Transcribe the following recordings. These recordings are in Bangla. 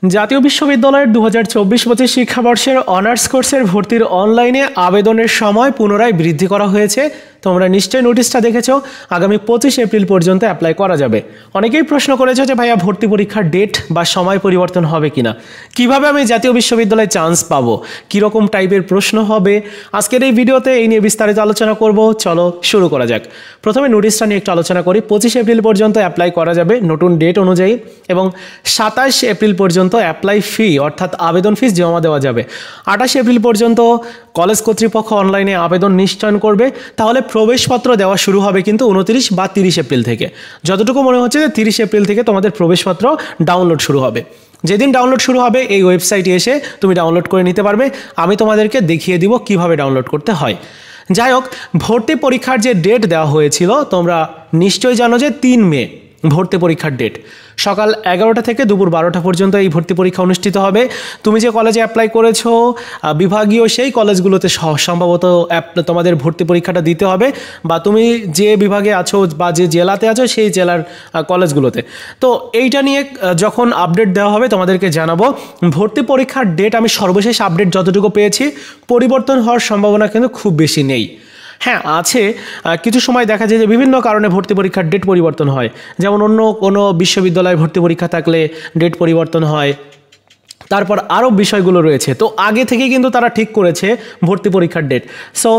জাতীয় বিশ্ববিদ্যালয়ের 2024-25 শিক্ষাবর্ষের অনার্স কোর্সের ভর্তির অনলাইনে আবেদনের সময় পুনরায় বৃদ্ধি করা হয়েছে। তোমরা নিশ্চয়ই নোটিশটা দেখেছো। আগামী 25 এপ্রিল পর্যন্ত অ্যাপ্লাই করা যাবে। অনেকেই প্রশ্ন করেছে যে ভাইয়া ভর্তি পরীক্ষার ডেট বা সময় পরিবর্তন হবে কিনা, কিভাবে আমি জাতীয় বিশ্ববিদ্যালয়ে চান্স পাবো, কীরকম টাইপের প্রশ্ন হবে, আজকের এই ভিডিওতে এই নিয়ে বিস্তারিত আলোচনা করব। চলো শুরু করা যাক। প্রথমে নোটিশটা নিয়ে একটু আলোচনা করি। 25 এপ্রিল পর্যন্ত অ্যাপ্লাই করা যাবে নতুন ডেট অনুযায়ী, এবং 27 এপ্রিল পর্যন্ত অ্যাপ্লাই ফি অর্থাৎ আবেদন ফিস জমা দেওয়া যাবে। 28 এপ্রিল পর্যন্ত কলেজ কর্তৃপক্ষ অনলাইনে আবেদন নিশ্চয়ন করবে। তাহলে প্রবেশপত্র দেওয়া শুরু হবে কিন্তু 29 বা 30 এপ্রিল থেকে। যতটুকু মনে হচ্ছে যে 30 এপ্রিল থেকে তোমাদের প্রবেশপত্র ডাউনলোড শুরু হবে। যেদিন ডাউনলোড শুরু হবে এই ওয়েবসাইটে এসে তুমি ডাউনলোড করে নিতে পারবে। আমি তোমাদেরকে দেখিয়ে দিব কিভাবে ডাউনলোড করতে হয়। যাই হোক, ভর্তি পরীক্ষার যে ডেট দেওয়া হয়েছিল তোমরা নিশ্চয়ই জানো যে 3 মে ভর্তি পরীক্ষার ডেট। সকাল 11টা থেকে দুপুর 12টা পর্যন্ত এই ভর্তি পরীক্ষা অনুষ্ঠিত হবে। তুমি যে কলেজে অ্যাপ্লাই করেছো বিভাগীয় সেই কলেজগুলোতে সম্ভবত তোমাদের ভর্তি পরীক্ষাটা দিতে হবে, বা তুমি যে বিভাগে আছো বা যে জেলাতে আছো সেই জেলার কলেজগুলোতে। তো এইটা নিয়ে যখন আপডেট দেওয়া হবে তোমাদেরকে জানাবো। ভর্তি পরীক্ষার ডেট আমি সর্বশেষ আপডেট যতটুকু পেয়েছি পরিবর্তন হওয়ার সম্ভাবনা কিন্তু খুব বেশি নেই। হ্যাঁ আছে, কিছু সময় দেখা যায় যে বিভিন্ন কারণে ভর্তি পরীক্ষার ডেট পরিবর্তন হয়। যেমন অন্য কোনো বিশ্ববিদ্যালয়ে ভর্তি পরীক্ষা থাকলে ডেট পরিবর্তন হয়। তারপর আরও বিষয়গুলো রয়েছে। তো আগে থেকে কিন্তু তারা ঠিক করেছে ভর্তি পরীক্ষার ডেট। সো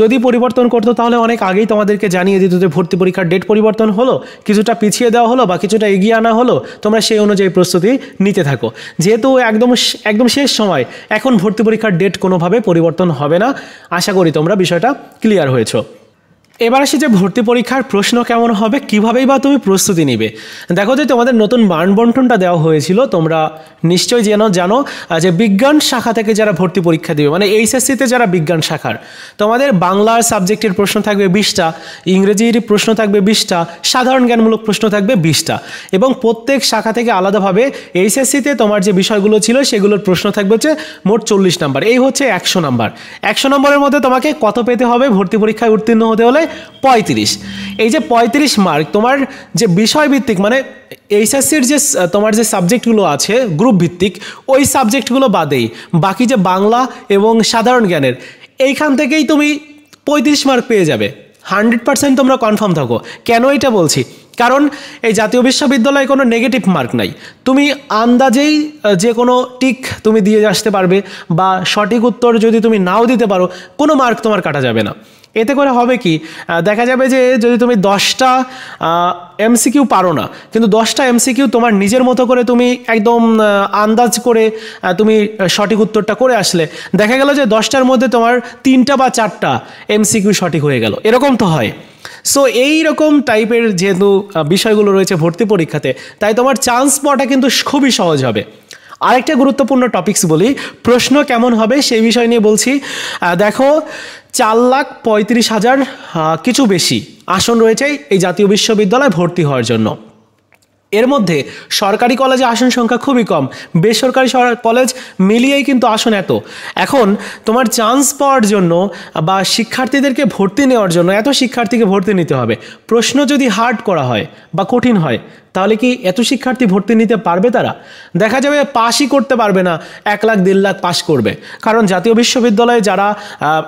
যদি পরিবর্তন করতো তাহলে অনেক আগেই তোমাদেরকে জানিয়ে দিত যে ভর্তি পরীক্ষার ডেট পরিবর্তন হলো, কিছুটা পিছিয়ে দেওয়া হলো বা কিছুটা এগিয়ে আনা হলো, তোমরা সেই অনুযায়ী প্রস্তুতি নিতে থাকো। যেহেতু একদম শেষ সময়, এখন ভর্তি পরীক্ষার ডেট কোনোভাবে পরিবর্তন হবে না। আশা করি তোমরা বিষয়টা ক্লিয়ার হয়েছো। এবার আসি যে ভর্তি পরীক্ষার প্রশ্ন কেমন হবে, কীভাবেই বা তুমি প্রস্তুতি নিবে। দেখো যে তোমাদের নতুন মান বন্টনটা দেওয়া হয়েছিল, তোমরা নিশ্চয়ই জানো যে বিজ্ঞান শাখা থেকে যারা ভর্তি পরীক্ষা দেবে, মানে এইচএসসিতে যারা বিজ্ঞান শাখার, তোমাদের বাংলার সাবজেক্টের প্রশ্ন থাকবে 20টা, ইংরেজির প্রশ্ন থাকবে 20টা, সাধারণ জ্ঞানমূলক প্রশ্ন থাকবে 20টা, এবং প্রত্যেক শাখা থেকে আলাদাভাবে এইচএসসিতে তোমার যে বিষয়গুলো ছিল সেগুলোর প্রশ্ন থাকবে হচ্ছে মোট 40 নাম্বার। এই হচ্ছে 100 নাম্বার। 100 নম্বরের মধ্যে তোমাকে কত পেতে হবে ভর্তি পরীক্ষায় উত্তীর্ণ হতে হলে? 35। এই যে 35 মার্ক তোমার যে বিষয়ভিত্তিক, মানে এইচএসসির যে তোমার যে সাবজেক্টগুলো আছে গ্রুপ ভিত্তিক, ওই সাবজেক্টগুলো বাদেই বাকি যে বাংলা এবং সাধারণ জ্ঞানের, এইখান থেকেই তুমি 35 মার্ক পেয়ে যাবে। 100% তোমরা কনফার্ম থাকো। কেন এটা বলছি? কারণ এই জাতীয় বিশ্ববিদ্যালয়ে কোনো নেগেটিভ মার্ক নাই। তুমি আন্দাজেই যে কোনো টিক তুমি দিয়ে আসতে পারবে, বা সঠিক উত্তর যদি তুমি নাও দিতে পারো কোনো মার্ক তোমার কাটা যাবে না। এতে করে হবে কি, দেখা যাবে যে যদি তুমি 10টা এমসিকিউ পারো না, কিন্তু 10টা এমসিকিউ তোমার নিজের মতো করে তুমি একদম আন্দাজ করে তুমি সঠিক উত্তরটা করে আসলে, দেখা গেল যে 10টার মধ্যে তোমার 3টা বা 4টা এমসিকিউ সঠিক হয়ে গেল। এরকম তো হয়। সো এই রকম টাইপের যেহেতু বিষয়গুলো রয়েছে ভর্তি পরীক্ষাতে, তাই তোমার চান্স পাওয়াটা কিন্তু খুবই সহজ হবে। আরেকটা গুরুত্বপূর্ণ টপিকস বলি, প্রশ্ন কেমন হবে সেই বিষয় নিয়ে বলছি। দেখো 4,35,000 কিছু বেশি আসন রয়েছে এই জাতীয় বিশ্ববিদ্যালয়ে ভর্তি হওয়ার জন্য। এর মধ্যে সরকারি কলেজে আসন সংখ্যা খুবই কম, বেসরকারি কলেজ মিলিয়েই কিন্তু আসন এত। এখন তোমার চান্স পাওয়ার জন্য বা শিক্ষার্থীদেরকে ভর্তি নেওয়ার জন্য এত শিক্ষার্থীকে ভর্তি নিতে হবে। প্রশ্ন যদি হার্ড করা হয় বা কঠিন হয়, তাহলে কি এত শিক্ষার্থী ভর্তি নিতে পারবে? তারা দেখা যাবে পাসই করতে পারবে না, 1 লাখ 1.5 লাখ পাস করবে। কারণ জাতীয় বিশ্ববিদ্যালয়ে যারা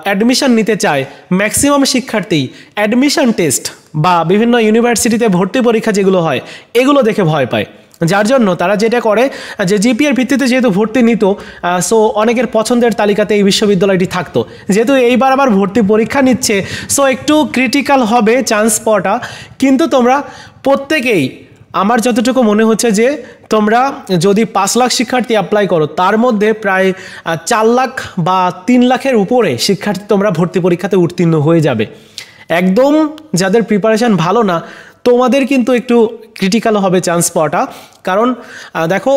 অ্যাডমিশন নিতে চায়, ম্যাক্সিমাম শিক্ষার্থী অ্যাডমিশন টেস্ট বা বিভিন্ন ইউনিভার্সিটিতে ভর্তি পরীক্ষা যেগুলো হয় এগুলো দেখে ভয় পায়। যার জন্য তারা যেটা করে যে জিপিএর ভিত্তিতে যেহেতু ভর্তি নিত, সো অনেকের পছন্দের তালিকাতে এই বিশ্ববিদ্যালয়টি থাকতো। যেহেতু এইবার আবার ভর্তি পরীক্ষা নিচ্ছে, সো একটু ক্রিটিক্যাল হবে চান্স পাওয়াটা। কিন্তু তোমরা প্রত্যেকেই, আমার যতটুকু মনে হচ্ছে যে তোমরা যদি 5 লাখ শিক্ষার্থী অ্যাপ্লাই করো, তার মধ্যে প্রায় 4 লাখ বা 3 লাখের উপরে শিক্ষার্থী তোমরা ভর্তি পরীক্ষাতে উত্তীর্ণ হয়ে যাবে। একদম যাদের প্রিপারেশান ভালো না, তোমাদের কিন্তু একটু ক্রিটিক্যাল হবে চান্স পাওয়াটা। কারণ দেখো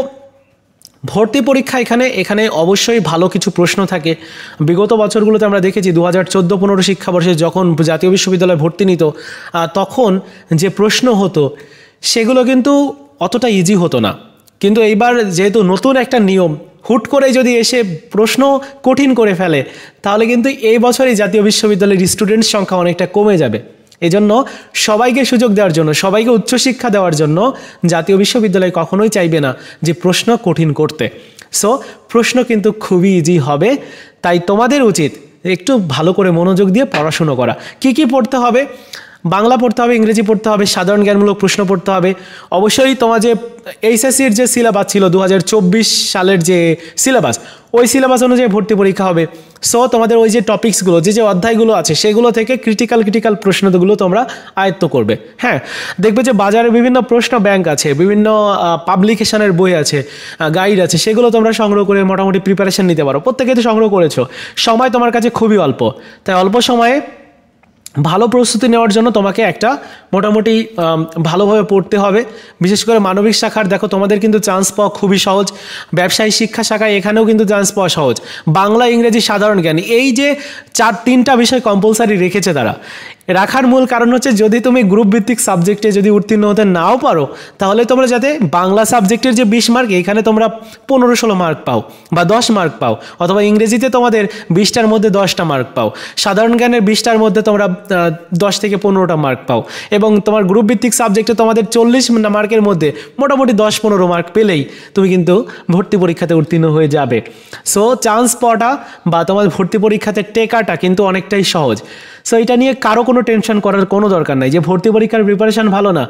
ভর্তি পরীক্ষা এখানে অবশ্যই ভালো কিছু প্রশ্ন থাকে। বিগত বছরগুলোতে আমরা দেখেছি 2014-15 শিক্ষাবর্ষে যখন জাতীয় বিশ্ববিদ্যালয়ে ভর্তি নিত, তখন যে প্রশ্ন হতো সেগুলো কিন্তু অতটা ইজি হতো না। কিন্তু এইবার যেহেতু নতুন একটা নিয়ম, হুট করে যদি এসে প্রশ্ন কঠিন করে ফেলে, তাহলে কিন্তু এই বছরই জাতীয় বিশ্ববিদ্যালয়ের স্টুডেন্টস সংখ্যা অনেকটা কমে যাবে। এই জন্য সবাইকে সুযোগ দেওয়ার জন্য, সবাইকে উচ্চশিক্ষা দেওয়ার জন্য জাতীয় বিশ্ববিদ্যালয় কখনোই চাইবে না যে প্রশ্ন কঠিন করতে। সো প্রশ্ন কিন্তু খুবই ইজি হবে, তাই তোমাদের উচিত একটু ভালো করে মনোযোগ দিয়ে পড়াশুনো করা। কি কি পড়তে হবে? বাংলা পড়তে হবে, ইংরেজি পড়তে হবে, সাধারণ জ্ঞানমূলক প্রশ্ন পড়তে হবে। অবশ্যই তোমার যে এইচএসসির যে সিলেবাস ছিল 2024 সালের যে সিলেবাস, ওই সিলেবাস অনুযায়ী ভর্তি পরীক্ষা হবে। সো তোমাদের ওই যে টপিকসগুলো, যে অধ্যায়গুলো আছে, সেগুলো থেকে ক্রিটিক্যাল প্রশ্নগুলো তোমরা আয়ত্ত করবে। হ্যাঁ, দেখবে যে বাজারে বিভিন্ন প্রশ্ন ব্যাংক আছে, বিভিন্ন পাবলিকেশনের বই আছে, গাইড আছে, সেগুলো তোমরা সংগ্রহ করে মোটামুটি প্রিপারেশন নিতে পারো। প্রত্যেকে তো সংগ্রহ করেছো, সময় তোমার কাছে খুবই অল্প, তাই অল্প সময়ে ভালো প্রস্তুতি নেওয়ার জন্য তোমাকে একটা মোটামুটি ভালোভাবে পড়তে হবে। বিশেষ করে মানবিক শাখার দেখো তোমাদের কিন্তু চান্স পাওয়া খুবই সহজ, ব্যবসায়ী শিক্ষা শাখায় এখানেও কিন্তু চান্স পাওয়া সহজ। বাংলা, ইংরেজি, সাধারণ জ্ঞান, এই যে 3টা বিষয় কম্পালসারি রেখেছে তারা। রাখার মূল কারণ হচ্ছে যদি তুমি গ্রুপ ভিত্তিক সাবজেক্টে যদি উত্তীর্ণ হতে নাও পারো, তাহলে তোমরা যাতে বাংলা সাবজেক্টের যে 20 মার্ক, এখানে তোমরা 15-16 মার্ক পাও বা 10 মার্ক পাও, অথবা ইংরেজিতে তোমাদের 20টার মধ্যে 10টা মার্ক পাও, সাধারণ জ্ঞানের 20টার মধ্যে তোমরা 10 থেকে 15টা মার্ক পাও, এবং তোমার গ্রুপ ভিত্তিক সাবজেক্টে তোমাদের 40 মার্কের মধ্যে মোটামুটি 10-15 মার্ক পেলেই তুমি কিন্তু ভর্তি পরীক্ষাতে উত্তীর্ণ হয়ে যাবে। সো চান্স পাওয়াটা বা তোমার ভর্তি পরীক্ষাতে টেকাটা কিন্তু অনেকটাই সহজ। সো এটা নিয়ে কারো কোনো টেনশন করার কোনো দরকার নাই যে ভর্তি পরীক্ষার প্রিপারেশন ভালো না,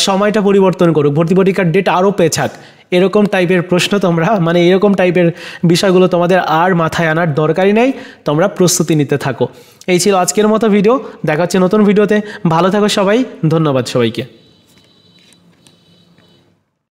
সময়টা পরিবর্তন করুক, ভর্তি পরীক্ষার ডেট আরও পেছাক, এরকম টাইপের প্রশ্ন তোমরা এরকম টাইপের বিষয়গুলো তোমাদের আর মাথায় আনার দরকারই নেই। তোমরা প্রস্তুতি নিতে থাকো। এই ছিল আজকের মতো ভিডিও, দেখা হচ্ছে নতুন ভিডিওতে। ভালো থাকো সবাই, ধন্যবাদ সবাইকে।